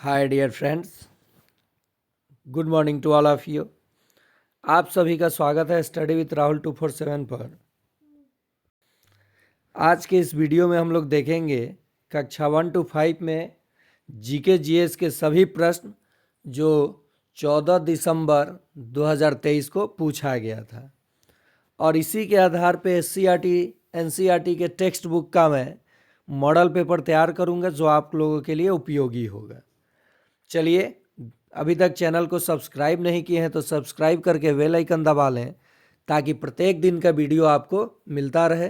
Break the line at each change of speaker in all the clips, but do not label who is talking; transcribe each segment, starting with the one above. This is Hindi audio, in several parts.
Hi dear friends, good morning to all of you. आप सभी का स्वागत है स्टडी विथ राहुल 247 पर। आज के इस वीडियो में हम लोग देखेंगे कक्षा 1 to 5 में जीके जीएस के सभी प्रश्न जो 14 दिसंबर 2023 को पूछा गया था, और इसी के आधार पे एससीईआरटी एनसीईआरटी के टेक्स्ट बुक का मैं मॉडल पेपर तैयार करूंगा जो आप लोगों के लिए उपयोगी होगा। चलिए, अभी तक चैनल को सब्सक्राइब नहीं किए हैं तो सब्सक्राइब करके बेल आइकन दबा लें ताकि प्रत्येक दिन का वीडियो आपको मिलता रहे।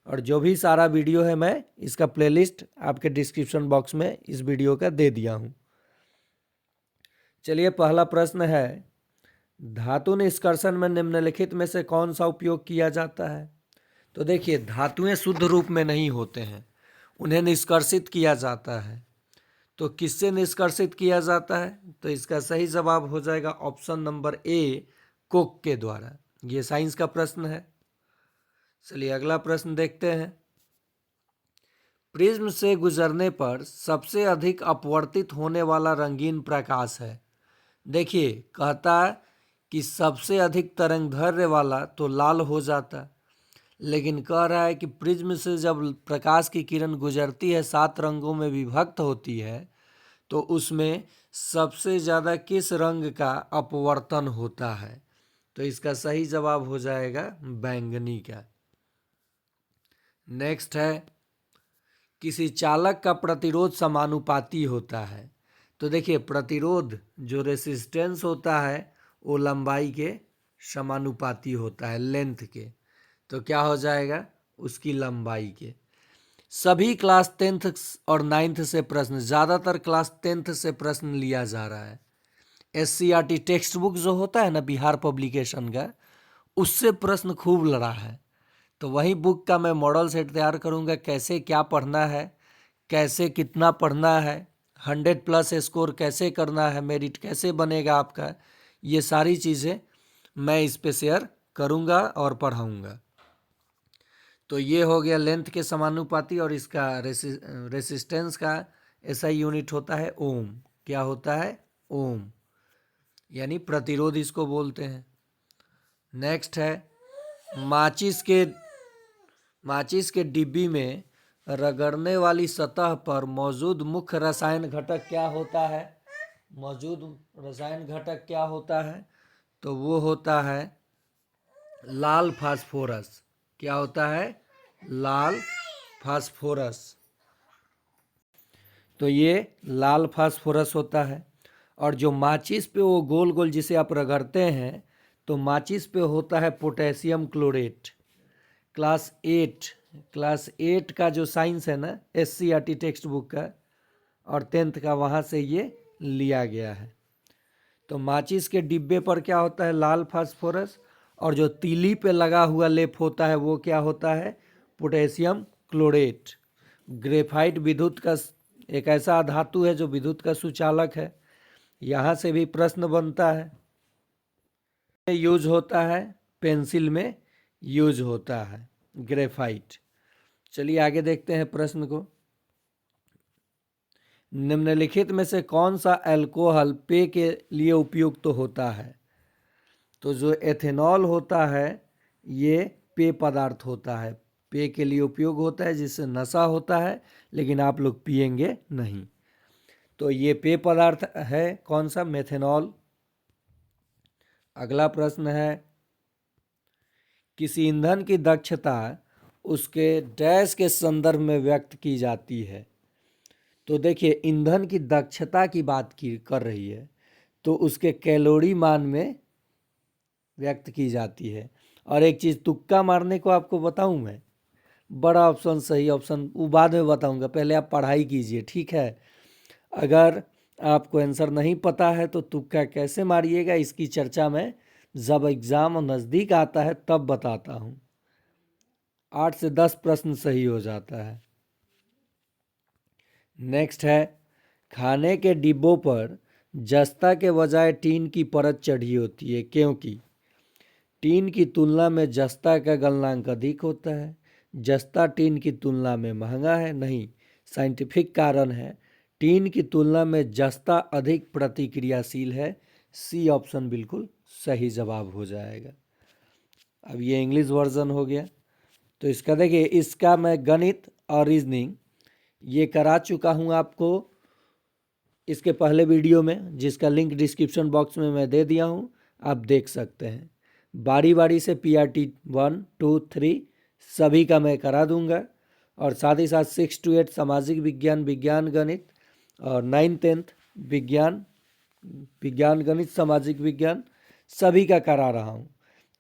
और जो भी सारा वीडियो है मैं इसका प्लेलिस्ट आपके डिस्क्रिप्शन बॉक्स में इस वीडियो का दे दिया हूँ। चलिए, पहला प्रश्न है, धातु निष्कर्षण में निम्नलिखित में से कौन सा उपयोग किया जाता है? तो देखिए, धातुएं शुद्ध रूप में नहीं होते हैं, उन्हें निष्कर्षित किया जाता है। तो किससे निष्कर्षित किया जाता है? तो इसका सही जवाब हो जाएगा ऑप्शन नंबर ए, कोक के द्वारा। ये साइंस का प्रश्न है। चलिए अगला प्रश्न देखते हैं। प्रिज्म से गुजरने पर सबसे अधिक अपवर्तित होने वाला रंगीन प्रकाश है। देखिए, कहता है कि सबसे अधिक तरंगदैर्घ्य वाला तो लाल हो जाता, लेकिन कह रहा है कि प्रिज्म से जब प्रकाश की किरण गुजरती है 7 रंगों में विभक्त होती है तो उसमें सबसे ज़्यादा किस रंग का अपवर्तन होता है? तो इसका सही जवाब हो जाएगा बैंगनी का। नेक्स्ट है, किसी चालक का प्रतिरोध समानुपाती होता है। तो देखिए, प्रतिरोध जो रेसिस्टेंस होता है वो लंबाई के समानुपाती होता है, लेंथ के। तो क्या हो जाएगा? उसकी लंबाई के। सभी क्लास 10th और 9th से प्रश्न, ज़्यादातर क्लास 10th से प्रश्न लिया जा रहा है। एससीईआरटी टेक्स्ट बुक जो होता है ना बिहार पब्लिकेशन का, उससे प्रश्न खूब लड़ा है। तो वही बुक का मैं मॉडल सेट तैयार करूंगा, कैसे क्या पढ़ना है, कैसे कितना पढ़ना है, 100+ स्कोर कैसे करना है, मेरिट कैसे बनेगा आपका, ये सारी चीज़ें मैं इस पे शेयर करूंगा और पढ़ाऊंगा। तो ये हो गया लेंथ के समानुपाती, और इसका रेसिस्टेंस का एसआई यूनिट होता है ओम। क्या होता है? ओम, यानी प्रतिरोध इसको बोलते हैं। नेक्स्ट है, माचिस के डिब्बी में रगड़ने वाली सतह पर मौजूद मुख्य रसायन घटक क्या होता है? मौजूद रसायन घटक क्या होता है? तो वो होता है लाल फास्फोरस। क्या होता है? लाल फास्फोरस। तो ये लाल फास्फोरस होता है। और जो माचिस पे वो गोल गोल जिसे आप रगड़ते हैं, तो माचिस पे होता है पोटेशियम क्लोरेट। क्लास 8 का जो साइंस है ना एससीईआरटी टेक्स्ट बुक का और 10th का, वहाँ से ये लिया गया है। तो माचिस के डिब्बे पर क्या होता है? लाल फास्फोरस। और जो तीली पे लगा हुआ लेप होता है वो क्या होता है? Potassium chlorate. ग्रेफाइट विद्युत का एक ऐसा धातु है जो विद्युत का सुचालक है। यहाँ से भी प्रश्न बनता है। यूज होता है, पेंसिल में यूज होता है ग्रेफाइट। चलिए आगे देखते हैं प्रश्न को। निम्नलिखित में से कौन सा अल्कोहल पेय के लिए उपयुक्त होता है? तो जो एथेनॉल होता है ये पेय पदार्थ होता है, पेय के लिए उपयोग होता है, जिससे नशा होता है लेकिन आप लोग पिएंगे नहीं। तो ये पेय पदार्थ है कौन सा? मेथेनॉल। अगला प्रश्न है, किसी ईंधन की दक्षता उसके डैश के संदर्भ में व्यक्त की जाती है। तो देखिए, ईंधन की दक्षता की बात कर रही है तो उसके कैलोरी मान में व्यक्त की जाती है। और एक चीज़ तुक्का मारने को आपको बताऊं मैं, बड़ा ऑप्शन सही ऑप्शन वो बाद में बताऊंगा, पहले आप पढ़ाई कीजिए, ठीक है? अगर आपको आंसर नहीं पता है तो तुक्का कैसे मारिएगा इसकी चर्चा मैं जब एग्ज़ाम नज़दीक आता है तब बताता हूँ। 8 से 10 प्रश्न सही हो जाता है। नेक्स्ट है, खाने के डिब्बों पर जस्ता के बजाय टीन की परत चढ़ी होती है क्योंकि टीन की तुलना में जस्ता का गलनांक अधिक होता है। जस्ता टीन की तुलना में महंगा है? नहीं, साइंटिफिक कारण है। टीन की तुलना में जस्ता अधिक प्रतिक्रियाशील है। सी ऑप्शन बिल्कुल सही जवाब हो जाएगा। अब ये इंग्लिश वर्जन हो गया। तो इसका देखिए, इसका मैं गणित और रीजनिंग ये करा चुका हूँ आपको इसके पहले वीडियो में, जिसका लिंक डिस्क्रिप्शन बॉक्स में मैं दे दिया हूँ, आप देख सकते हैं। बारी बारी से PRT 1, 2, 3 सभी का मैं करा दूंगा, और साथ ही साथ 6 to 8 सामाजिक विज्ञान, विज्ञान गणित, और 9, 10 विज्ञान, विज्ञान गणित, सामाजिक विज्ञान सभी का करा रहा हूँ।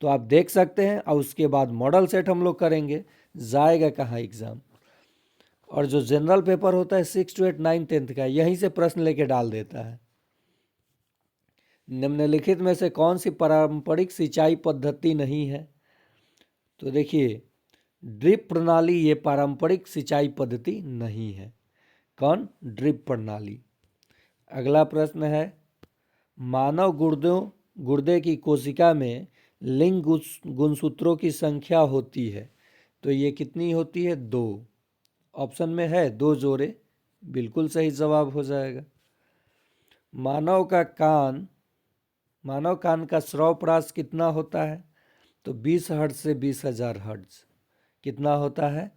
तो आप देख सकते हैं। और उसके बाद मॉडल सेट हम लोग करेंगे, जाएगा कहाँ एग्ज़ाम। और जो जनरल पेपर होता है 6 to 8, 9, 10 का, यहीं से प्रश्न लेके डाल देता है। निम्नलिखित में से कौन सी पारंपरिक सिंचाई पद्धति नहीं है? तो देखिए, ड्रिप प्रणाली ये पारंपरिक सिंचाई पद्धति नहीं है। कौन? ड्रिप प्रणाली। अगला प्रश्न है, मानव गुर्दे की कोशिका में लिंग गुणसूत्रों की संख्या होती है, तो ये कितनी होती है? 2। ऑप्शन में है 2 जोड़े, बिल्कुल सही जवाब हो जाएगा। मानव कान का श्रव्य परास कितना होता है? तो 20 हर्ट्ज से 20,000 हर्ट्ज। कितना होता है?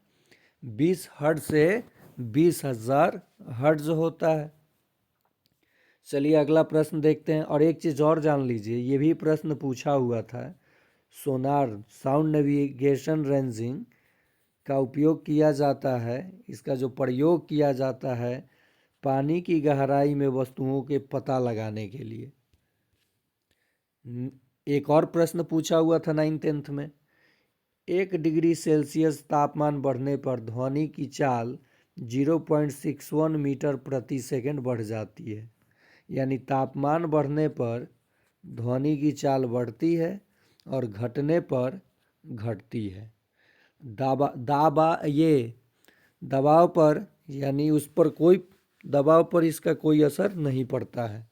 20 हर्ट्ज से 20,000 हर्ट्ज होता है। चलिए अगला प्रश्न देखते हैं। और एक चीज़ और जान लीजिए, ये भी प्रश्न पूछा हुआ था। सोनार, साउंड नेविगेशन, रेंजिंग का उपयोग किया जाता है। इसका जो प्रयोग किया जाता है पानी की गहराई में वस्तुओं के पता लगाने के लिए। एक और प्रश्न पूछा हुआ था 9, 10 में, 1 डिग्री सेल्सियस तापमान बढ़ने पर ध्वनि की चाल 0.61 मीटर प्रति सेकंड बढ़ जाती है। यानी तापमान बढ़ने पर ध्वनि की चाल बढ़ती है और घटने पर घटती है। दबाव पर, यानी उस पर कोई दबाव पर इसका कोई असर नहीं पड़ता है।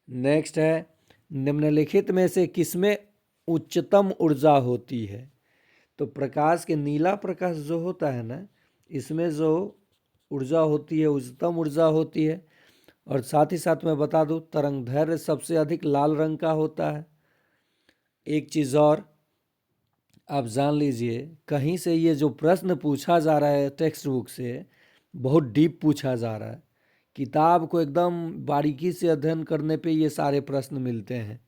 नेक्स्ट है, निम्नलिखित में से किसमें उच्चतम ऊर्जा होती है? तो प्रकाश के नीला प्रकाश जो होता है ना, इसमें जो ऊर्जा होती है उच्चतम ऊर्जा होती है। और साथ ही साथ मैं बता दूं, तरंगदैर्घ्य सबसे अधिक लाल रंग का होता है। एक चीज़ और आप जान लीजिए, कहीं से ये जो प्रश्न पूछा जा रहा है टेक्स्ट बुक से, बहुत डीप पूछा जा रहा है। किताब को एकदम बारीकी से अध्ययन करने पे ये सारे प्रश्न मिलते हैं।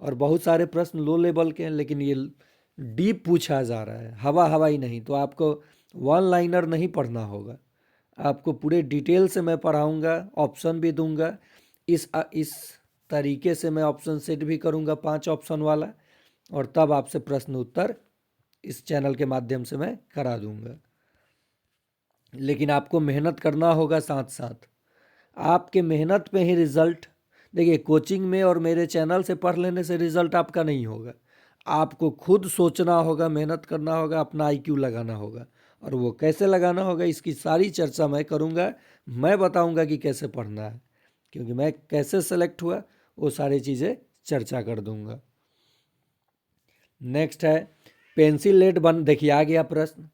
और बहुत सारे प्रश्न लो लेवल के हैं, लेकिन ये डीप पूछा जा रहा है, हवा हवाई नहीं। तो आपको वन लाइनर नहीं पढ़ना होगा, आपको पूरे डिटेल से मैं पढ़ाऊँगा, ऑप्शन भी दूंगा। इस तरीके से मैं ऑप्शन सेट भी करूँगा 5 ऑप्शन वाला, और तब आपसे प्रश्न उत्तर इस चैनल के माध्यम से मैं करा दूंगा। लेकिन आपको मेहनत करना होगा साथ साथ। आपके मेहनत पे ही रिजल्ट, देखिए कोचिंग में और मेरे चैनल से पढ़ लेने से रिजल्ट आपका नहीं होगा। आपको खुद सोचना होगा, मेहनत करना होगा, अपना IQ लगाना होगा। और वो कैसे लगाना होगा, इसकी सारी चर्चा मैं करूँगा। मैं बताऊँगा कि कैसे पढ़ना है, क्योंकि मैं कैसे सेलेक्ट हुआ वो सारी चीज़ें चर्चा कर दूँगा। नेक्स्ट है, पेंसिल लेड देखिए आ गया प्रश्न,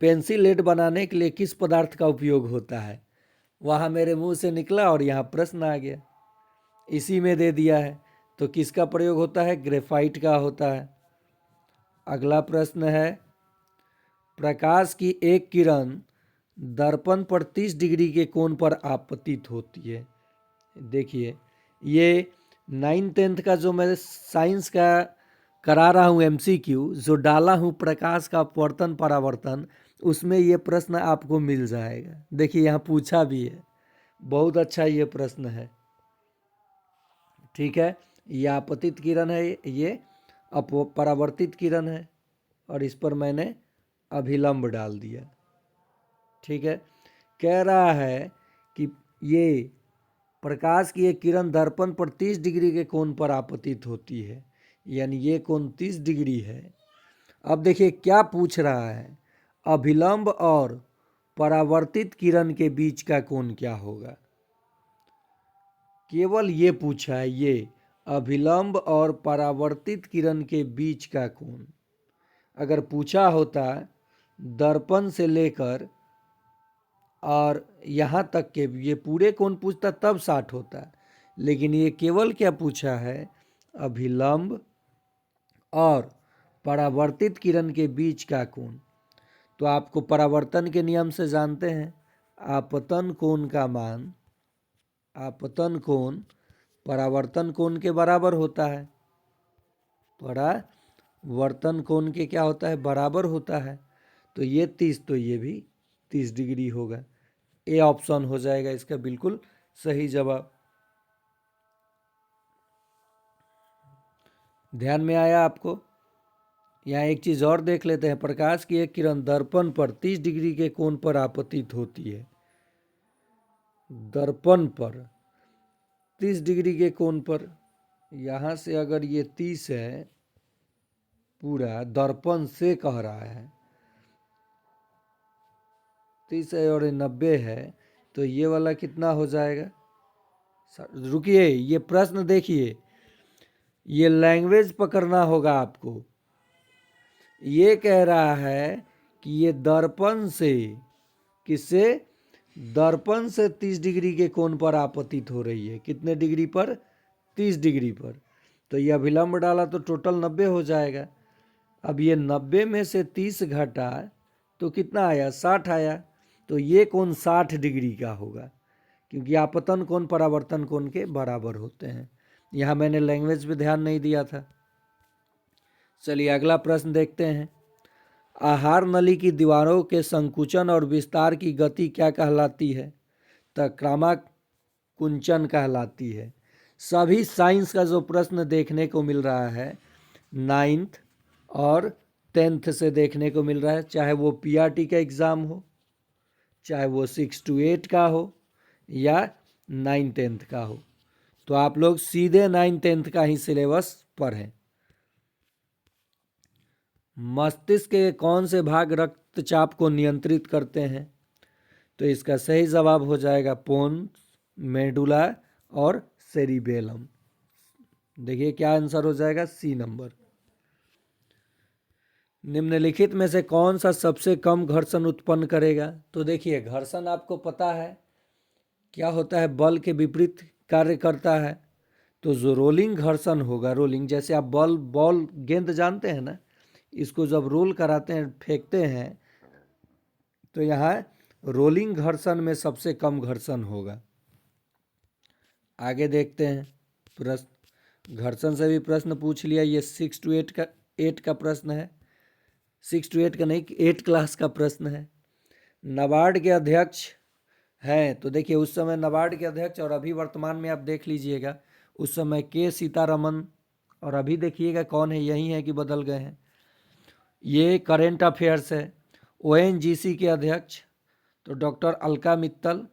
पेंसिल लेड बनाने के लिए किस पदार्थ का उपयोग होता है? वहाँ मेरे मुंह से निकला और यहाँ प्रश्न आ गया, इसी में दे दिया है। तो किसका प्रयोग होता है? ग्रेफाइट का होता है। अगला प्रश्न है, प्रकाश की एक किरण दर्पण पर 30 डिग्री के कोण पर आपतित होती है। देखिए, ये 9, 10 का जो मैं साइंस का करा रहा हूँ MCQ, जो डाला हूँ प्रकाश का अपवर्तन परावर्तन, उसमें ये प्रश्न आपको मिल जाएगा। देखिए यहाँ पूछा भी है, बहुत अच्छा ये प्रश्न है। ठीक है, ये आपतित किरण है, ये परावर्तित किरण है, और इस पर मैंने अभिलंब डाल दिया। ठीक है, कह रहा है कि ये प्रकाश की एक किरण दर्पण पर 30 डिग्री के कोण पर आपतित होती है, यानी ये कोण 30 डिग्री है। अब देखिए क्या पूछ रहा है, अभिलंब और परावर्तित किरण के बीच का कोण क्या होगा? केवल ये पूछा है, ये अभिलंब और परावर्तित किरण के बीच का कोण। अगर पूछा होता दर्पण से लेकर और यहाँ तक के ये पूरे कोण पूछता तब 60 होता, लेकिन ये केवल क्या पूछा है, अभिलंब और परावर्तित किरण के बीच का कोण। तो आपको परावर्तन के नियम से जानते हैं, आपतन कोण का मान, आपतन कोण परावर्तन कोण के बराबर होता है, परावर्तन कोण के क्या होता है, बराबर होता है। तो ये 30, तो ये भी 30 डिग्री होगा। ए ऑप्शन हो जाएगा इसका बिल्कुल सही जवाब। ध्यान में आया आपको? यहाँ एक चीज और देख लेते हैं, प्रकाश की एक किरण दर्पण पर 30 डिग्री के कोण पर आपतित होती है। दर्पण पर 30 डिग्री के कोण पर, यहाँ से अगर ये 30 है, पूरा दर्पण से कह रहा है 30 है और 90 है, तो ये वाला कितना हो जाएगा? रुकिए, ये प्रश्न देखिए, ये लैंग्वेज पकड़ना होगा आपको। ये कह रहा है कि ये दर्पण से, किससे? दर्पण से 30 डिग्री के कोण पर आपतित हो रही है। कितने डिग्री पर? 30 डिग्री पर। तो ये अभिलंब डाला तो टोटल 90 हो जाएगा। अब ये 90 में से 30 घटा तो कितना आया? 60 आया। तो ये कोण 60 डिग्री का होगा, क्योंकि आपतन कोण परावर्तन कोण के बराबर होते हैं। यहाँ मैंने लैंग्वेज पे ध्यान नहीं दिया था। चलिए अगला प्रश्न देखते हैं। आहार नली की दीवारों के संकुचन और विस्तार की गति क्या कहलाती है? तो क्रमाकुंचन कहलाती है। सभी साइंस का जो प्रश्न देखने को मिल रहा है 9th और 10th से देखने को मिल रहा है, चाहे वो पीआरटी का एग्ज़ाम हो, चाहे वो 6 to 8 का हो या 9-10th का हो, तो आप लोग सीधे 9-10th का ही सिलेबस पढ़ें। मस्तिष्क के कौन से भाग रक्तचाप को नियंत्रित करते हैं? तो इसका सही जवाब हो जाएगा पोन्स, मेडुला और सेरिबेलम। देखिए क्या आंसर हो जाएगा, सी नंबर। निम्नलिखित में से कौन सा सबसे कम घर्षण उत्पन्न करेगा? तो देखिए घर्षण आपको पता है क्या होता है, बल के विपरीत कार्य करता है। तो जो रोलिंग घर्षण होगा, रोलिंग, जैसे आप बॉल गेंद जानते हैं ना, इसको जब रोल कराते हैं, फेंकते हैं, तो यहाँ रोलिंग घर्षण में सबसे कम घर्षण होगा। आगे देखते हैं प्रश्न, घर्षण से भी प्रश्न पूछ लिया। ये 6 to 8 का प्रश्न है, 6 to 8 का नहीं, 8 क्लास का प्रश्न है। नाबार्ड के अध्यक्ष हैं, तो देखिए उस समय नाबार्ड के अध्यक्ष और अभी वर्तमान में आप देख लीजिएगा, उस समय के सीतारमन, और अभी देखिएगा कौन है, यही है कि बदल गए हैं। ये करेंट अफेयर्स है। ओएनजीसी के अध्यक्ष तो डॉक्टर अलका मित्तल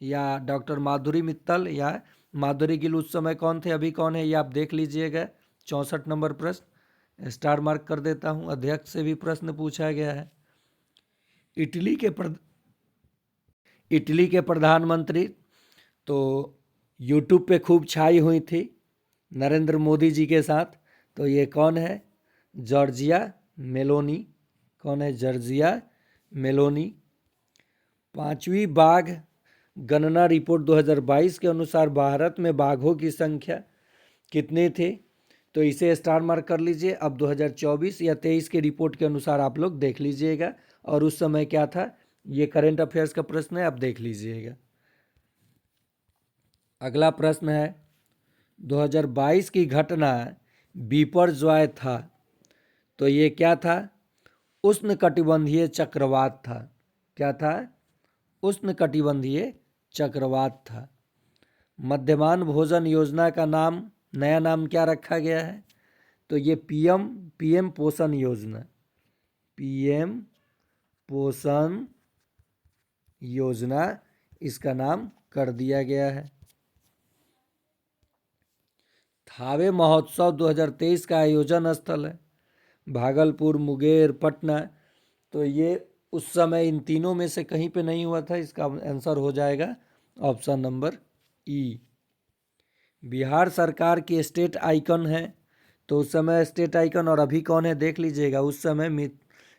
या डॉक्टर माधुरी मित्तल या माधुरी गिल, उस समय कौन थे, अभी कौन है, ये आप देख लीजिएगा। 64 नंबर प्रश्न, स्टार मार्क कर देता हूँ। अध्यक्ष से भी प्रश्न पूछा गया है। इटली के प्रधानमंत्री तो यूट्यूब पे खूब छाई हुई थी नरेंद्र मोदी जी के साथ, तो ये कौन है, जॉर्जिया मेलोनी। कौन है, जॉर्जिया मेलोनी। 5वीं बाघ गणना रिपोर्ट 2022 के अनुसार भारत में बाघों की संख्या कितनी थी? तो इसे स्टार मार्क कर लीजिए। अब 2024 या 23 के रिपोर्ट के अनुसार आप लोग देख लीजिएगा, और उस समय क्या था, ये करंट अफेयर्स का प्रश्न है, आप देख लीजिएगा। अगला प्रश्न है, 2022 की घटना बिपरजॉय था, तो ये क्या था, उष्णकटिबंधीय चक्रवात था। क्या था, उष्णकटिबंधीय चक्रवात था। मध्यमान भोजन योजना का नाम, नया नाम क्या रखा गया है? तो ये पीएम पोषण योजना, पीएम पोषण योजना इसका नाम कर दिया गया है। थावे महोत्सव 2023 का आयोजन स्थल है भागलपुर, मुंगेर, पटना। तो ये उस समय इन तीनों में से कहीं पे नहीं हुआ था, इसका आंसर हो जाएगा ऑप्शन नंबर ई। बिहार सरकार की स्टेट आइकन है, तो उस समय स्टेट आइकन और अभी कौन है देख लीजिएगा। उस समय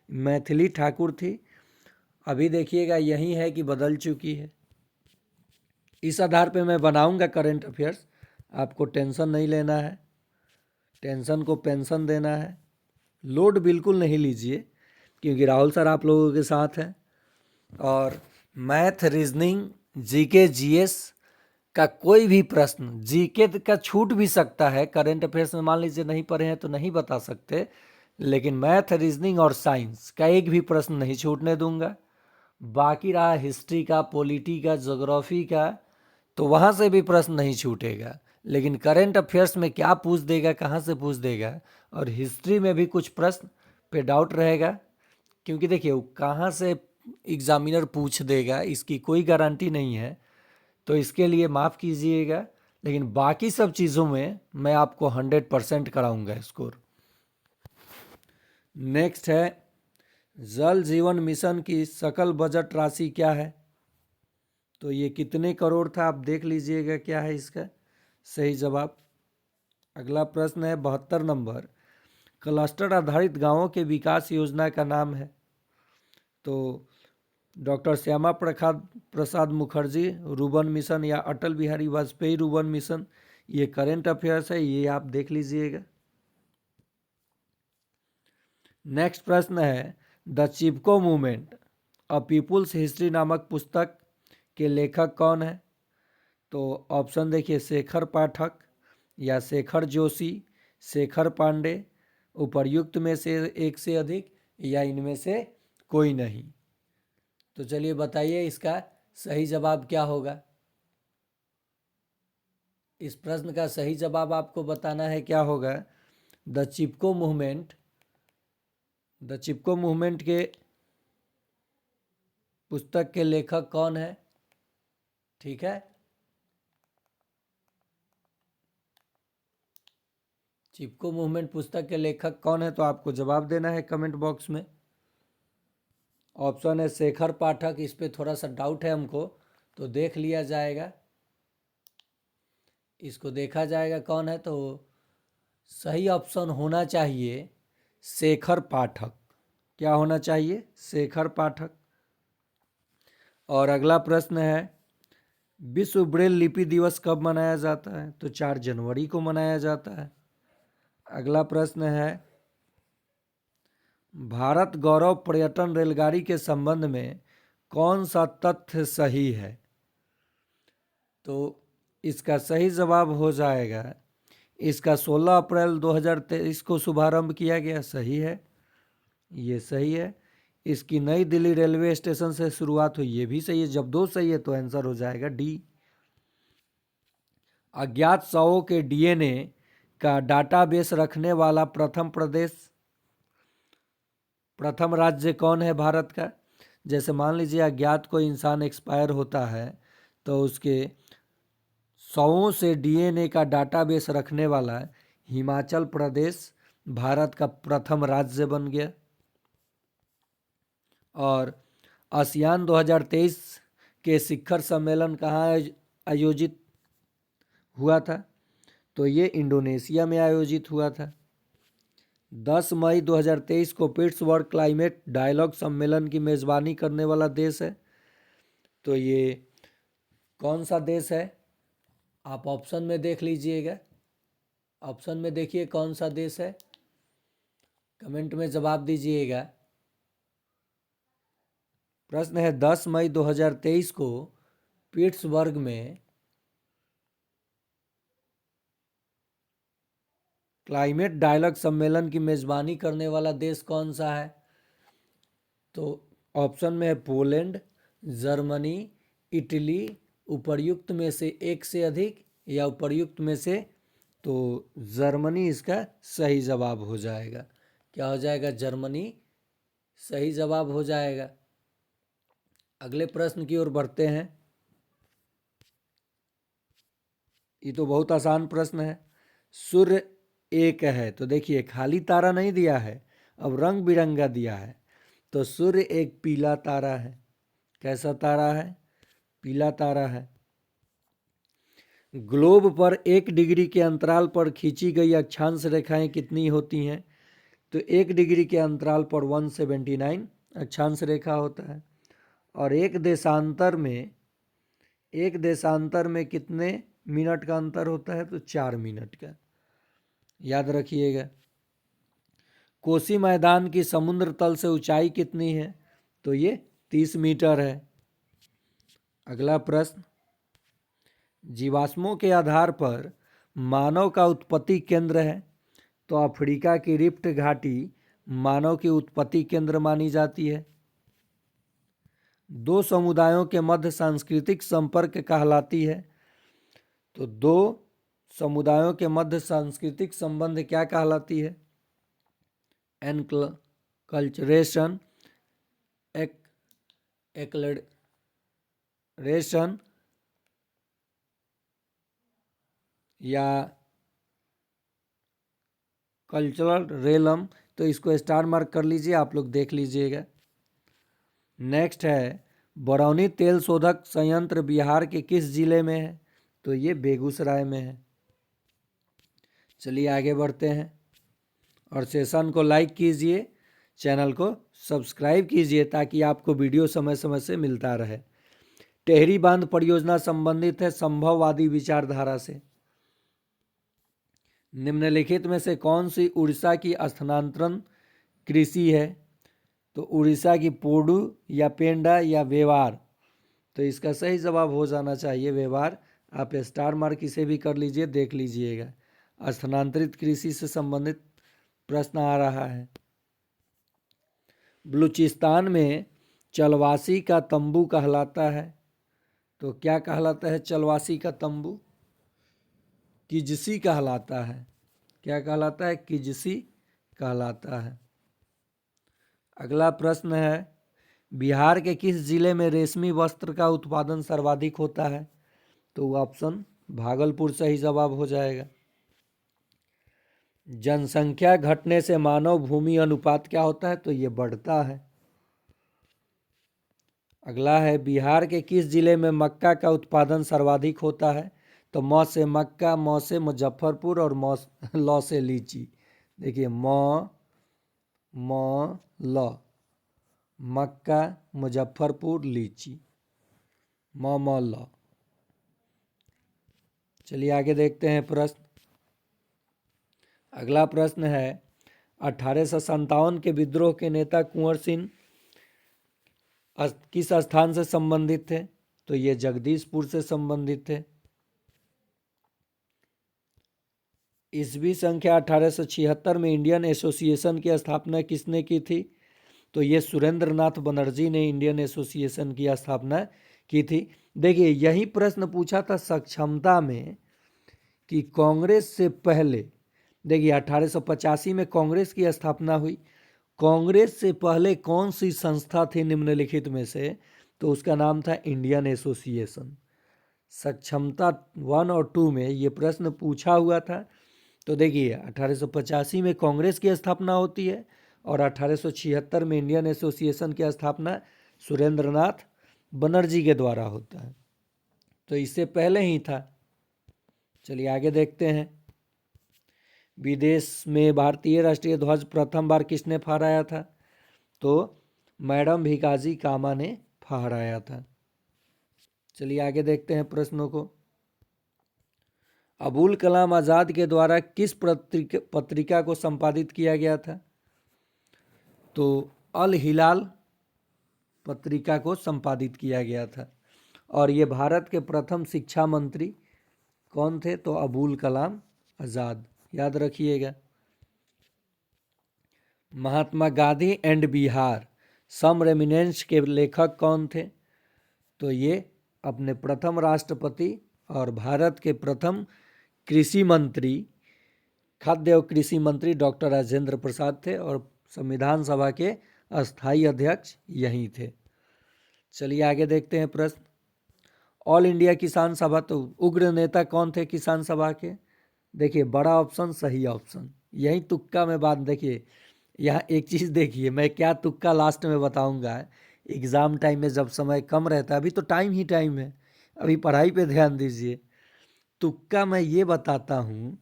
मैथिली ठाकुर थी, अभी देखिएगा यही है कि बदल चुकी है। इस आधार पे मैं बनाऊंगा करंट अफेयर्स, आपको टेंशन नहीं लेना है, टेंशन को पेंशन देना है। लोड बिल्कुल नहीं लीजिए, क्योंकि राहुल सर आप लोगों के साथ हैं। और मैथ, रीजनिंग, जीके, जीएस का कोई भी प्रश्न, जीके का छूट भी सकता है, करंट अफेयर्स में मान लीजिए नहीं पढ़े हैं तो नहीं बता सकते, लेकिन मैथ, रीजनिंग और साइंस का एक भी प्रश्न नहीं छूटने दूंगा। बाकी रहा हिस्ट्री का, पॉलिटी का, ज्योग्राफी का, तो वहाँ से भी प्रश्न नहीं छूटेगा। लेकिन करंट अफेयर्स में क्या पूछ देगा, कहाँ से पूछ देगा, और हिस्ट्री में भी कुछ प्रश्न पे डाउट रहेगा, क्योंकि देखिए वो कहाँ से एग्जामिनर पूछ देगा इसकी कोई गारंटी नहीं है। तो इसके लिए माफ़ कीजिएगा, लेकिन बाकी सब चीज़ों में मैं आपको 100% कराऊंगा स्कोर। नेक्स्ट है, जल जीवन मिशन की सकल बजट राशि क्या है? तो ये कितने करोड़ था, आप देख लीजिएगा क्या है इसका सही जवाब। अगला प्रश्न है 72 नंबर, क्लस्टर आधारित गांवों के विकास योजना का नाम है? तो doctor Shyama Prasad Mukherjee rurban mission या अटल बिहारी वाजपेयी रुर्बन मिशन, ये करंट अफेयर्स है, ये आप देख लीजिएगा। नेक्स्ट प्रश्न है, the Chipko movement a people's history नामक पुस्तक के लेखक कौन है? तो ऑप्शन देखिए, शेखर पाठक या शेखर जोशी, शेखर पांडे, उपर्युक्त में से एक से अधिक, या इनमें से कोई नहीं। तो चलिए बताइए इसका सही जवाब क्या होगा। इस प्रश्न का सही जवाब आपको बताना है क्या होगा। द चिपको मूवमेंट के पुस्तक के लेखक कौन है? ठीक है, चिपको मूवमेंट पुस्तक के लेखक कौन है, तो आपको जवाब देना है कमेंट बॉक्स में। ऑप्शन है शेखर पाठक, इस पे थोड़ा सा डाउट है हमको, तो देख लिया जाएगा, इसको देखा जाएगा कौन है। तो सही ऑप्शन होना चाहिए शेखर पाठक। क्या होना चाहिए? शेखर पाठक। और अगला प्रश्न है, विश्व ब्रेल लिपि दिवस कब मनाया जाता है? तो 4 जनवरी को मनाया जाता है। अगला प्रश्न है, भारत गौरव पर्यटन रेलगाड़ी के संबंध में कौन सा तथ्य सही है? तो इसका सही जवाब हो जाएगा, इसका 16 अप्रैल 2023 को शुभारंभ किया गया, सही है, ये सही है। इसकी नई दिल्ली रेलवे स्टेशन से शुरुआत हुई, ये भी सही है। जब दो सही है तो आंसर हो जाएगा डी। अज्ञात शवों के डीएनए का डाटाबेस रखने वाला प्रथम राज्य कौन है भारत का? जैसे मान लीजिए अज्ञात कोई इंसान एक्सपायर होता है, तो उसके शवों से डीएनए का डाटाबेस रखने वाला हिमाचल प्रदेश भारत का प्रथम राज्य बन गया। और आसियान 2023 के शिखर सम्मेलन कहाँ आयोजित हुआ था? तो ये इंडोनेशिया में आयोजित हुआ था। 10 मई 2023 को पिट्सबर्ग क्लाइमेट डायलॉग सम्मेलन की मेज़बानी करने वाला देश है। तो ये कौन सा देश है? आप ऑप्शन में देख लीजिएगा, ऑप्शन में देखिए कौन सा देश है, कमेंट में जवाब दीजिएगा। प्रश्न है 10 मई 2023 को पिट्सबर्ग में क्लाइमेट डायलॉग सम्मेलन की मेज़बानी करने वाला देश कौन सा है? तो ऑप्शन में है पोलैंड, जर्मनी, इटली, उपर्युक्त में से एक से अधिक, या उपर्युक्त में से, तो जर्मनी इसका सही जवाब हो जाएगा। क्या हो जाएगा? जर्मनी सही जवाब हो जाएगा। अगले प्रश्न की ओर बढ़ते हैं। ये तो बहुत आसान प्रश्न है। सूर्य एक है, तो देखिए खाली तारा नहीं दिया है, अब रंग बिरंगा दिया है। तो सूर्य एक पीला तारा है। कैसा तारा है? पीला तारा है। ग्लोब पर 1 डिग्री के अंतराल पर खींची गई अक्षांश रेखाएं कितनी होती हैं? तो 1 डिग्री के अंतराल पर 179 अक्षांश रेखा होता है। और एक देशांतर में कितने मिनट का अंतर होता है? तो 4 मिनट का, याद रखिएगा। कोसी मैदान की समुद्र तल से ऊंचाई कितनी है? तो ये 30 मीटर है। अगला प्रश्न, जीवाश्मों के आधार पर मानव का उत्पत्ति केंद्र है, तो अफ्रीका की रिफ्ट घाटी मानव की उत्पत्ति केंद्र मानी जाती है। दो समुदायों के मध्य सांस्कृतिक संपर्क कहलाती है, तो दो समुदायों के मध्य सांस्कृतिक संबंध क्या कहलाती है? एनकल्चरेशन, एक्लरेशन या कल्चरल रेलम। तो इसको स्टार मार्क कर लीजिए, आप लोग देख लीजिएगा। नेक्स्ट है, बरौनी तेल शोधक संयंत्र बिहार के किस जिले में है? तो ये बेगूसराय में है। चलिए आगे बढ़ते हैं और सेशन को लाइक कीजिए, चैनल को सब्सक्राइब कीजिए ताकि आपको वीडियो समय समय से मिलता रहे। टेहरी बांध परियोजना संबंधित है संभववादी विचारधारा से। निम्नलिखित में से कौन सी उड़ीसा की स्थानांतरण कृषि है? तो उड़ीसा की पोडू या पेंडा या वेवार। तो इसका सही जवाब हो जाना चाहिए वेवार। आप स्टार मार्क इसे भी कर लीजिए, देख लीजिएगा। स्थानांतरित कृषि से संबंधित प्रश्न आ रहा है। बलूचिस्तान में चलवासी का तंबू कहलाता है, तो क्या कहलाता है? चलवासी का तंबू किजसी कहलाता है। क्या कहलाता है? किजसी कहलाता है। अगला प्रश्न है, बिहार के किस जिले में रेशमी वस्त्र का उत्पादन सर्वाधिक होता है? तो ऑप्शन भागलपुर सही जवाब हो जाएगा। जनसंख्या घटने से मानव भूमि अनुपात क्या होता है? तो ये बढ़ता है। अगला है, बिहार के किस जिले में मक्का का उत्पादन सर्वाधिक होता है? तो म से मक्का, म से मुजफ्फरपुर और ल से लीची। देखिए म ल, मक्का, मुजफ्फरपुर, लीची, म ल। चलिए आगे देखते हैं प्रश्न। अगला प्रश्न है, 1857 के विद्रोह के नेता कुंवर सिंह किस स्थान से संबंधित थे? तो ये जगदीशपुर से संबंधित थे। ईस्वी संख्या 1876 में इंडियन एसोसिएशन की स्थापना किसने की थी? तो ये सुरेंद्र नाथ बनर्जी ने इंडियन एसोसिएशन की स्थापना की थी। देखिए यही प्रश्न पूछा था सक्षमता में कि कांग्रेस से पहले, देखिए 1885 में कांग्रेस की स्थापना हुई, कांग्रेस से पहले कौन सी संस्था थी निम्नलिखित में से? तो उसका नाम था इंडियन एसोसिएशन। सक्षमता 1 और 2 में ये प्रश्न पूछा हुआ था। तो देखिए 1885 में कांग्रेस की स्थापना होती है और 1876 में इंडियन एसोसिएशन की स्थापना सुरेंद्र नाथ बनर्जी के द्वारा होता है, तो इससे पहले ही था। चलिए आगे देखते हैं। विदेश में भारतीय राष्ट्रीय ध्वज प्रथम बार किसने फहराया था? तो मैडम भिकाजी कामा ने फहराया था। चलिए आगे देखते हैं प्रश्नों को। अबुल कलाम आज़ाद के द्वारा किस पत्रिका को संपादित किया गया था? तो अल हिलाल पत्रिका को संपादित किया गया था। और ये भारत के प्रथम शिक्षा मंत्री कौन थे? तो अबुल कलाम आज़ाद, याद रखिएगा। Mahatma Gandhi and Bihar some reminiscences के लेखक कौन थे? तो ये अपने प्रथम राष्ट्रपति और भारत के प्रथम कृषि मंत्री, खाद्य और कृषि मंत्री डॉक्टर राजेंद्र प्रसाद थे और संविधान सभा के अस्थायी अध्यक्ष यही थे। चलिए आगे देखते हैं प्रश्न। ऑल इंडिया किसान सभा, तो उग्र नेता कौन थे किसान सभा के? देखिए बड़ा ऑप्शन सही ऑप्शन, यही तुक्का में बात। देखिए यहाँ एक चीज़ देखिए, मैं क्या तुक्का लास्ट में बताऊंगा। एग्ज़ाम टाइम में जब समय कम रहता है, अभी तो टाइम ही टाइम है, अभी पढ़ाई पे ध्यान दीजिए। तुक्का मैं ये बताता हूँ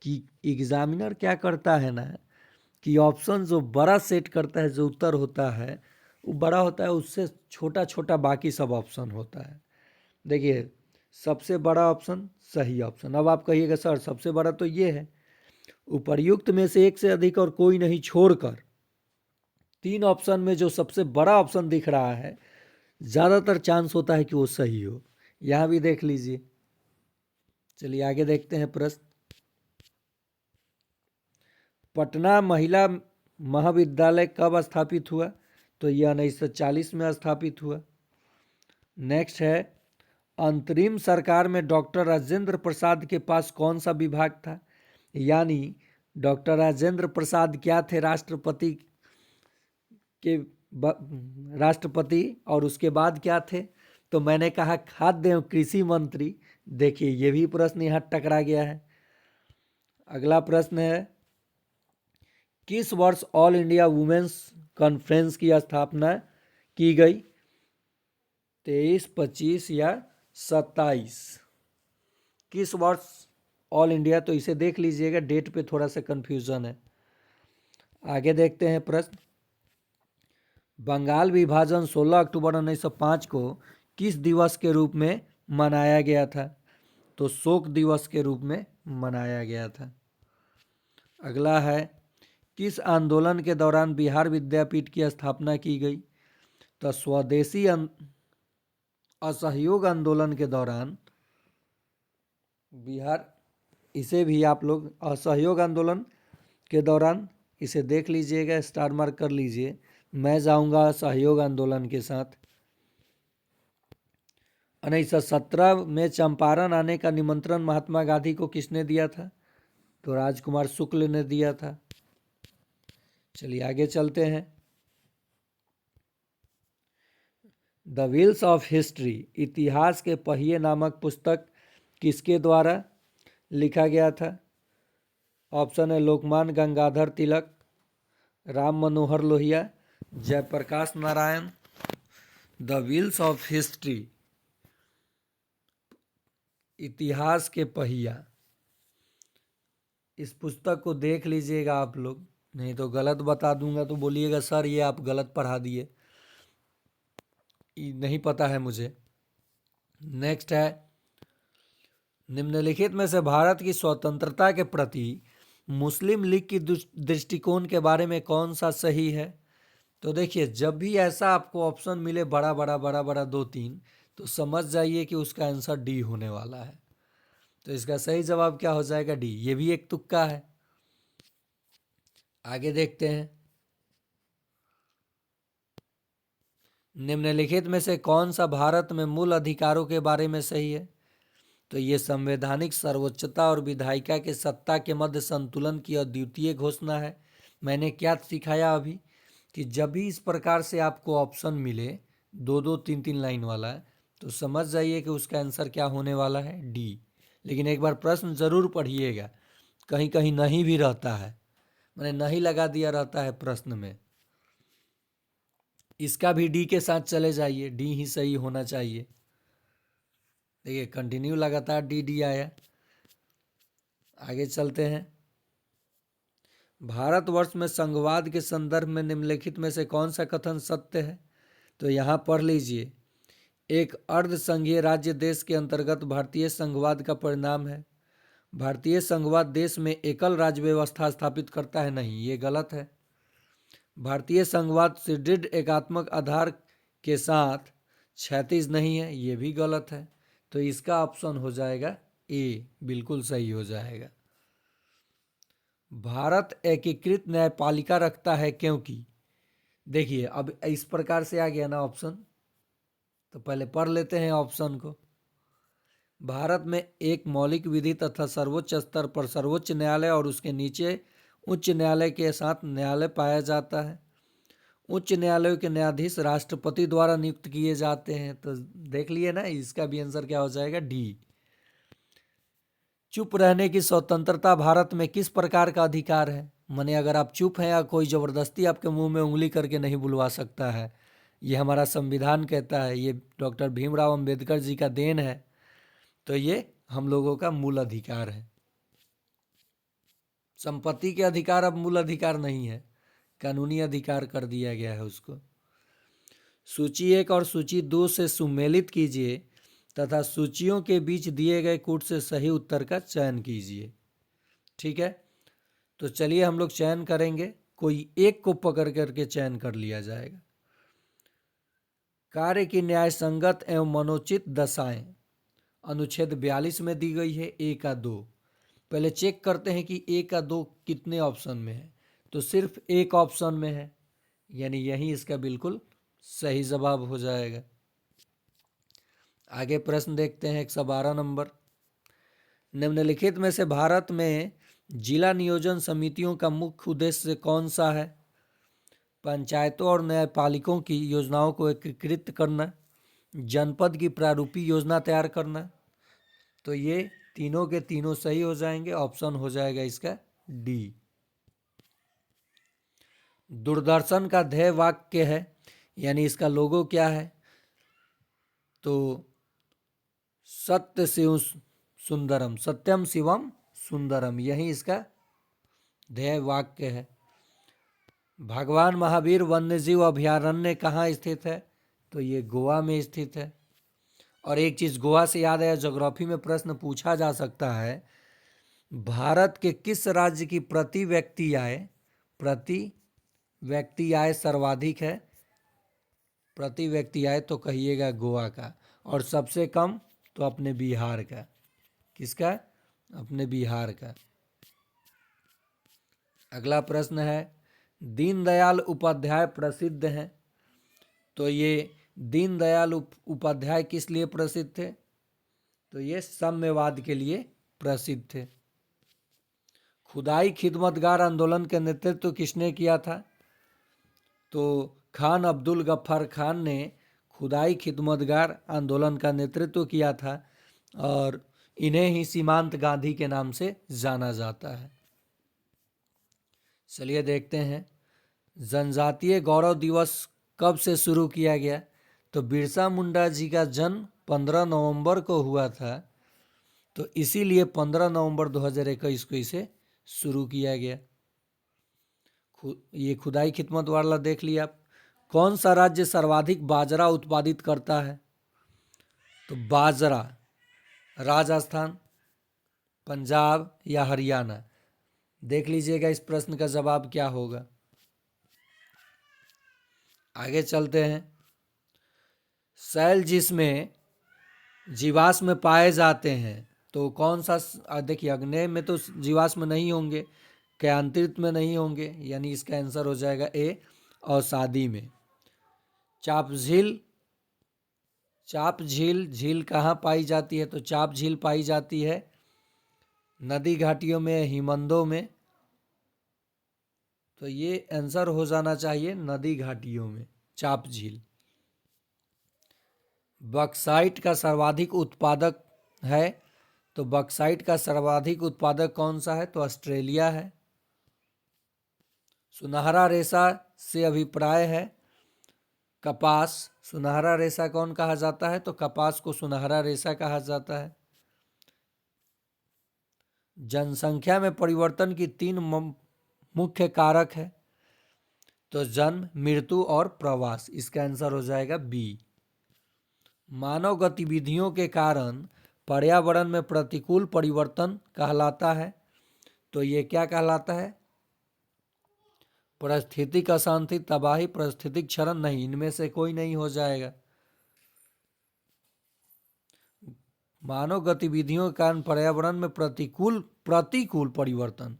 कि एग्जामिनर क्या करता है ना, कि ऑप्शन जो बड़ा सेट करता है, जो उत्तर होता है वो बड़ा होता है, उससे छोटा छोटा बाकी सब ऑप्शन होता है। देखिए सबसे बड़ा ऑप्शन सही ऑप्शन। अब आप कहिएगा सर सबसे बड़ा तो ये है, उपर्युक्त में से एक से अधिक और कोई नहीं छोड़कर 3 ऑप्शन में जो सबसे बड़ा ऑप्शन दिख रहा है ज़्यादातर चांस होता है कि वो सही हो। यहाँ भी देख लीजिए। चलिए आगे देखते हैं प्रश्न। पटना महिला महाविद्यालय कब स्थापित हुआ? तो यह 1940 में स्थापित हुआ। नेक्स्ट है, अंतरिम सरकार में डॉक्टर राजेंद्र प्रसाद के पास कौन सा विभाग था? यानी डॉक्टर राजेंद्र प्रसाद क्या थे? के राष्ट्रपति, और उसके बाद क्या थे? तो मैंने कहा खाद्य एवं कृषि मंत्री। देखिए ये भी प्रश्न यहाँ टकरा गया है। अगला प्रश्न है, किस वर्ष ऑल इंडिया वुमेन्स कॉन्फ्रेंस की स्थापना की गई? 23, 25 या 27? किस वर्ष ऑल इंडिया? तो इसे देख लीजिएगा, डेट पे थोड़ा सा कंफ्यूजन है। आगे देखते हैं प्रश्न। बंगाल विभाजन 16 अक्टूबर 1905 को किस दिवस के रूप में मनाया गया था? तो शोक दिवस के रूप में मनाया गया था। अगला है, किस आंदोलन के दौरान बिहार विद्यापीठ की स्थापना की गई? तो स्वदेशी असहयोग आंदोलन के दौरान बिहार, इसे भी आप लोग असहयोग आंदोलन के दौरान इसे देख लीजिएगा, स्टार मार्क कर लीजिए। मैं जाऊंगा असहयोग आंदोलन के साथ। 1917 में चंपारण आने का निमंत्रण महात्मा गांधी को किसने दिया था? तो राजकुमार शुक्ल ने दिया था। चलिए आगे चलते हैं। द व्हील्स ऑफ हिस्ट्री इतिहास के पहिए नामक पुस्तक किसके द्वारा लिखा गया था? ऑप्शन है Lokmanya Gangadhar Tilak, Ram Manohar Lohia, Jayaprakash Narayan. The wheels of history इतिहास के पहिया, इस पुस्तक को देख लीजिएगा आप लोग, नहीं तो गलत बता दूंगा तो बोलिएगा सर ये आप गलत पढ़ा दिए, नहीं पता है मुझे। नेक्स्ट है, निम्नलिखित में से भारत की स्वतंत्रता के प्रति मुस्लिम लीग की दृष्टिकोण के बारे में कौन सा सही है? तो देखिए जब भी ऐसा आपको ऑप्शन मिले बड़ा बड़ा बड़ा बड़ा 2-3, तो समझ जाइए कि उसका आंसर डी होने वाला है। तो इसका सही जवाब क्या हो जाएगा? डी। ये भी एक तुक्का है। आगे देखते हैं। निम्नलिखित में से कौन सा भारत में मूल अधिकारों के बारे में सही है? तो ये संवैधानिक सर्वोच्चता और विधायिका के सत्ता के मध्य संतुलन की अद्वितीय घोषणा है। मैंने क्या सिखाया अभी कि जब भी इस प्रकार से आपको ऑप्शन मिले 2-2, 3-3 लाइन वाला, तो समझ जाइए कि उसका आंसर क्या होने वाला है? डी। लेकिन एक बार प्रश्न जरूर पढ़िएगा, कहीं कहीं नहीं भी रहता है, मैंने नहीं लगा दिया रहता है प्रश्न में। इसका भी डी के साथ चले जाइए, डी ही सही होना चाहिए। देखिए कंटिन्यू लगातार डी डी आया। आगे चलते हैं। भारतवर्ष में संघवाद के संदर्भ में निम्नलिखित में से कौन सा कथन सत्य है? तो यहाँ पढ़ लीजिए, एक अर्ध संघीय राज्य देश के अंतर्गत भारतीय संघवाद का परिणाम है। भारतीय संघवाद देश में एकल राज्य व्यवस्था स्थापित करता है, नहीं, ये गलत है। भारतीय संघवाद सुदृढ़ एकात्मक आधार के साथ क्षैतिज नहीं है, ये भी गलत है। तो इसका ऑप्शन हो जाएगा ए, बिल्कुल सही हो जाएगा। भारत एकीकृत न्यायपालिका रखता है क्योंकि, देखिए अब इस प्रकार से आ गया ना ऑप्शन, तो पहले पढ़ लेते हैं ऑप्शन को। भारत में एक मौलिक विधि तथा सर्वोच्च स्तर पर सर्वोच्च न्यायालय और उसके नीचे उच्च न्यायालय के साथ न्यायालय पाया जाता है। उच्च न्यायालयों के न्यायाधीश राष्ट्रपति द्वारा नियुक्त किए जाते हैं। तो देख लिए ना, इसका भी आंसर क्या हो जाएगा? डी। चुप रहने की स्वतंत्रता भारत में किस प्रकार का अधिकार है? माने अगर आप चुप हैं या कोई जबरदस्ती आपके मुंह में उंगली करके नहीं बुलवा सकता है, ये हमारा संविधान कहता है, ये डॉक्टर भीमराव अंबेडकर जी का देन है। तो ये हम लोगों का मूल अधिकार है। संपत्ति के अधिकार अब मूल अधिकार नहीं है, कानूनी अधिकार कर दिया गया है उसको। सूची 1 और सूची 2 से सुमेलित कीजिए तथा सूचियों के बीच दिए गए कूट से सही उत्तर का चयन कीजिए। ठीक है, तो चलिए हम लोग चयन करेंगे, कोई एक को पकड़ करके चयन कर लिया जाएगा। कार्य की न्याय संगत एवं मनोचित दशाएं अनुच्छेद 42 में दी गई है, ए का 2। पहले चेक करते हैं कि ए का 2 कितने ऑप्शन में है, तो सिर्फ एक ऑप्शन में है, यानी यही इसका बिल्कुल सही जवाब हो जाएगा। आगे प्रश्न देखते हैं 112 नंबर। निम्नलिखित में से भारत में जिला नियोजन समितियों का मुख्य उद्देश्य कौन सा है? पंचायतों और न्यायपालिकों की योजनाओं को एकीकृत करना, जनपद की प्रारूपी योजना तैयार करना। तो ये तीनों के तीनों सही हो जाएंगे, ऑप्शन हो जाएगा इसका डी। दूरदर्शन का ध्येय वाक्य है, यानी इसका लोगो क्या है? तो सत्य शिव सुंदरम, सत्यम शिवम सुंदरम, यही इसका ध्येय वाक्य है। भगवान महावीर वन्यजीव अभयारण्य कहाँ स्थित है? तो ये गोवा में स्थित है। और एक चीज़ गोवा से याद आया, ज्योग्राफी में प्रश्न पूछा जा सकता है, भारत के किस राज्य की प्रति व्यक्ति आय सर्वाधिक है? प्रति व्यक्ति आय तो कहिएगा गोवा का, और सबसे कम तो अपने बिहार का। किसका? अपने बिहार का। अगला प्रश्न है, दीनदयाल उपाध्याय प्रसिद्ध हैं, तो ये दीनदयाल उपाध्याय किस लिए प्रसिद्ध थे? तो ये साम्यवाद के लिए प्रसिद्ध थे। खुदाई खिदमतगार आंदोलन का नेतृत्व किसने किया था? तो खान अब्दुल गफ्फार खान ने खुदाई खिदमतगार आंदोलन का नेतृत्व किया था, और इन्हें ही सीमांत गांधी के नाम से जाना जाता है। चलिए देखते हैं, जनजातीय गौरव दिवस कब से शुरू किया गया? तो बिरसा मुंडा जी का जन्म 15 नवंबर को हुआ था, तो इसीलिए 15 नवंबर 2021 को इसे शुरू किया गया। ये खुदाई खिदमत वाला देख लिया आप। कौन सा राज्य सर्वाधिक बाजरा उत्पादित करता है? तो बाजरा राजस्थान, पंजाब या हरियाणा? देख लीजिएगा इस प्रश्न का जवाब क्या होगा। आगे चलते हैं, शैल जिसमें जीवाश्म पाए जाते हैं, तो कौन सा? देखिए, अग्नेय में तो जीवाश्म नहीं होंगे, क्यांतरित में नहीं होंगे, यानी इसका आंसर हो जाएगा ए, औषधि में। चाप झील कहाँ पाई जाती है? तो चाप झील पाई जाती है नदी घाटियों में, हिमंदों में, तो ये आंसर हो जाना चाहिए नदी घाटियों में चाप झील। बक्साइट का सर्वाधिक उत्पादक है, तो बक्साइट का सर्वाधिक उत्पादक कौन सा है? तो ऑस्ट्रेलिया है। सुनहरा रेशा से अभिप्राय है कपास, सुनहरा रेशा कौन कहा जाता है? तो कपास को सुनहरा रेशा कहा जाता है। जनसंख्या में परिवर्तन की 3 मुख्य कारक है, तो जन्म, मृत्यु और प्रवास, इसका आंसर हो जाएगा बी। मानव गतिविधियों के कारण पर्यावरण में प्रतिकूल परिवर्तन कहलाता है, तो ये क्या कहलाता है? पारिस्थितिक अशांति, तबाही, पारिस्थितिक क्षरण? नहीं, इनमें से कोई नहीं हो जाएगा। मानव गतिविधियों के कारण पर्यावरण में प्रतिकूल परिवर्तन,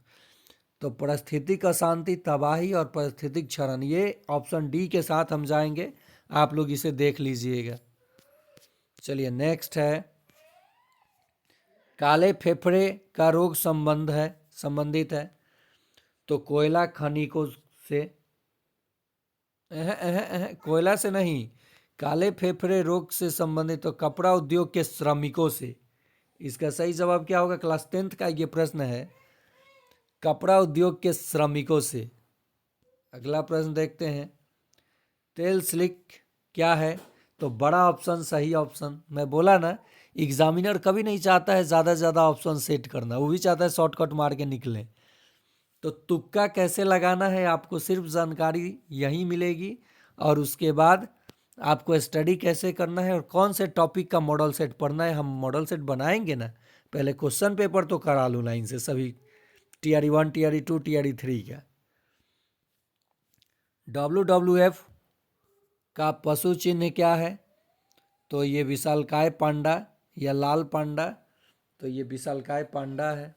तो पारिस्थितिक अशांति, तबाही और पारिस्थितिक क्षरण, ये ऑप्शन डी के साथ हम जाएंगे। आप लोग इसे देख लीजिएगा। चलिए नेक्स्ट है, काले फेफड़े का रोग संबंधित है, तो कोयला खनिकों से, कोयला से नहीं, काले फेफड़े रोग से संबंधित तो कपड़ा उद्योग के श्रमिकों से। इसका सही जवाब क्या होगा? क्लास 10th का ये प्रश्न है, कपड़ा उद्योग के श्रमिकों से। अगला प्रश्न देखते हैं, तेल स्लिक क्या है? तो बड़ा ऑप्शन सही ऑप्शन। मैं बोला ना, एग्जामिनर कभी नहीं चाहता है ज़्यादा से ज़्यादा ऑप्शन सेट करना, वो भी चाहता है शॉर्टकट मार के निकले। तो तुक्का कैसे लगाना है, आपको सिर्फ जानकारी यहीं मिलेगी, और उसके बाद आपको स्टडी कैसे करना है और कौन से टॉपिक का मॉडल सेट पढ़ना है। हम मॉडल सेट बनाएंगे ना, पहले क्वेश्चन पेपर तो करा लूँ लाइन से सभी, टीआरई 1, टीआरई 2, टीआरई 3 का। WWF का पशु चिन्ह क्या है? तो ये विशालकाय पांडा या लाल पांडा, तो ये विशालकाय पांडा है।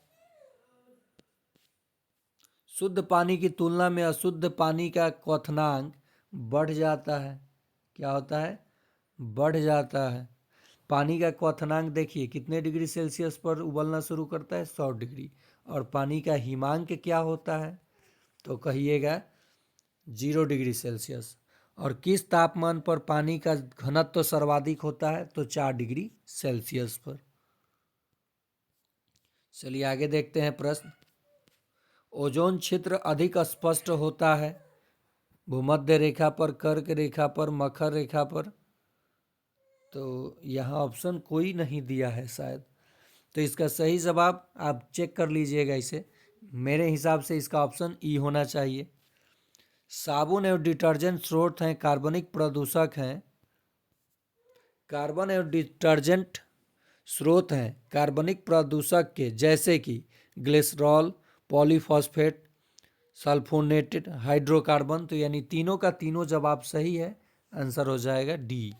शुद्ध पानी की तुलना में अशुद्ध पानी का क्वथनांक बढ़ जाता है। क्या होता है? बढ़ जाता है। पानी का क्वथनांक देखिए कितने डिग्री सेल्सियस पर उबलना शुरू करता है? 100 डिग्री। और पानी का हिमांक क्या होता है? तो कहिएगा 0 डिग्री सेल्सियस। और किस तापमान पर पानी का घनत्व सर्वाधिक होता है? तो 4 डिग्री सेल्सियस पर। चलिए आगे देखते हैं प्रश्न। ओजोन क्षेत्र अधिक स्पष्ट होता है भूमध्य रेखा पर, कर्क रेखा पर, मकर रेखा पर। तो यहाँ ऑप्शन कोई नहीं दिया है शायद, तो इसका सही जवाब आप चेक कर लीजिएगा इसे। मेरे हिसाब से इसका ऑप्शन ई होना चाहिए। साबुन एवं डिटर्जेंट स्रोत हैं, कार्बनिक प्रदूषक हैं। कार्बन एवं डिटर्जेंट स्रोत हैं कार्बनिक प्रदूषक के, जैसे कि ग्लिसरॉल, पॉलीफॉस्फेट, सल्फोनेटेड हाइड्रोकार्बन। तो यानी तीनों का तीनों जवाब सही है, आंसर हो जाएगा डी।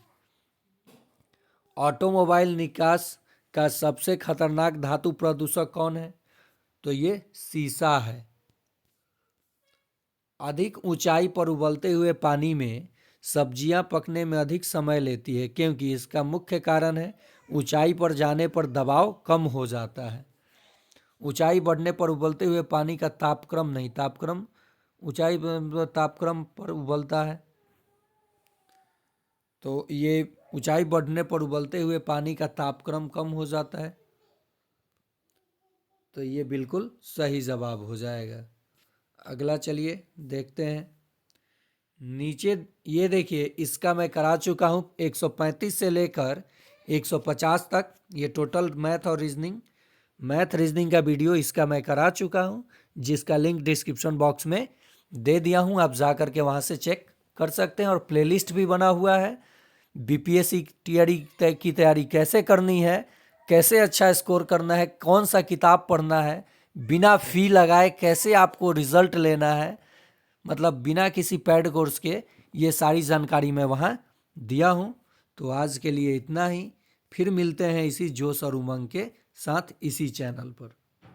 ऑटोमोबाइल निकास का सबसे खतरनाक धातु प्रदूषक कौन है? तो ये सीसा है। अधिक ऊंचाई पर उबलते हुए पानी में सब्जियां पकने में अधिक समय लेती है, क्योंकि इसका मुख्य कारण है ऊंचाई पर जाने पर दबाव कम हो जाता है। ऊंचाई बढ़ने पर उबलते हुए पानी का तापक्रम नहीं, तापक्रम ऊंचाई तापक्रम पर उबलता है, तो ये ऊंचाई बढ़ने पर उबलते हुए पानी का तापक्रम कम हो जाता है। तो ये बिल्कुल सही जवाब हो जाएगा। अगला चलिए देखते हैं। नीचे ये देखिए, इसका मैं करा चुका हूँ 135 से लेकर 150 तक, ये टोटल मैथ रीजनिंग का वीडियो इसका मैं करा चुका हूँ, जिसका लिंक डिस्क्रिप्शन बॉक्स में दे दिया हूँ। आप जा कर के वहाँ से चेक कर सकते हैं। और प्लेलिस्ट भी बना हुआ है, बीपीएससी टीआरई की तैयारी कैसे करनी है, कैसे अच्छा स्कोर करना है, कौन सा किताब पढ़ना है, बिना फी लगाए कैसे आपको रिजल्ट लेना है, मतलब बिना किसी पेड कोर्स के, ये सारी जानकारी मैं वहाँ दिया हूँ। तो आज के लिए इतना ही, फिर मिलते हैं इसी जोश और उमंग के साथ इसी चैनल पर।